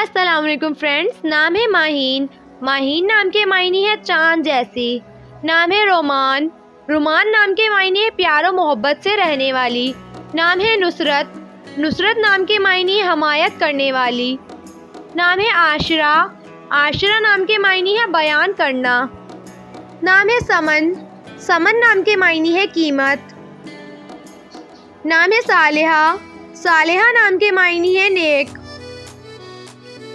अस्सलाम वालेकुम फ्रेंड्स। नाम है माहीन। माहीन नाम के मायने है चांद जैसी। नाम है रोमान। रुमान नाम के मायने है प्यारो मोहब्बत से रहने वाली। नाम है नुसरत। नुसरत नाम के मायने है हमायत करने वाली। नाम है आशरा। आशरा नाम के मायने है बयान करना। नाम है समन। समन नाम के मायने है कीमत। नाम है सालेहा। सालेहा नाम के मायने है नेक।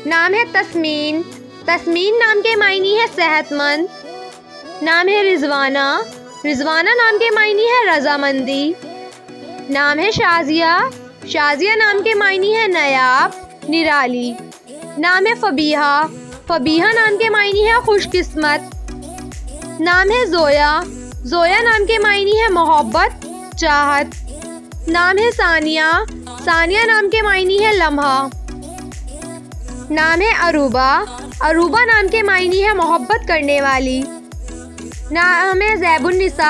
नाम है तस्मीन। तस्मीन नाम के मायने है सेहतमंद। नाम है रिजवाना। रिजवाना नाम के मायने है रजामंदी। नाम है शाजिया। शाजिया नाम के मायने है नायाब, निराली। नाम है फबीहा। फबीहा नाम के मायने है खुशकिस्मत। नाम है जोया। जोया नाम के मायने है मोहब्बत, चाहत। नाम है सानिया। सानिया नाम के मायने है लम्हा। नाम है अरूबा। अरूबा नाम के मायने है मोहब्बत करने वाली। नाम है ज़ैबुन्निसा।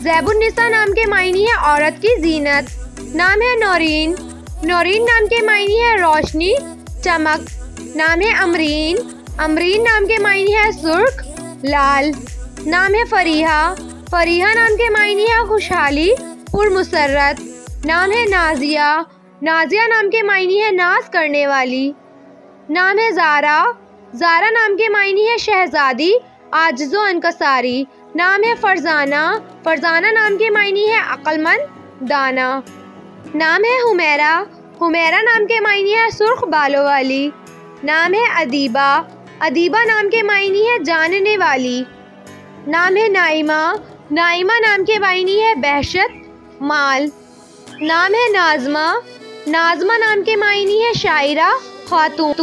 ज़ैबुन्निसा नाम के मायने है औरत की जीनत। नाम है नौरीन। नौरीन नाम के मायने है रोशनी, चमक। नाम है अमरीन। अमरीन नाम के मायने है सुर्ख, लाल। नाम है फरीहा। फरीहा नाम के मायने है खुशहाली, पुरमुसर्रत। नाम है नाजिया। नाजिया नाम के मायने है नाज करने वाली। नाम है ज़ारा। ज़ारा नाम के मायने है शहजादी, आजिज़ो अनकसारी। नाम है फरजाना। फरजाना नाम के मायने है अक्लमंद, दाना। नाम है हुमैरा। हुमैरा नाम के मायने है सुर्ख बालों वाली। नाम है अदीबा। अदीबा नाम के मायने है जानने वाली। नाम है नाइमा। नाइमा नाम के मायने है बहशत, माल। नाम है नाज़मा। नाज़मा नाम के मायने है शायरा, खातून।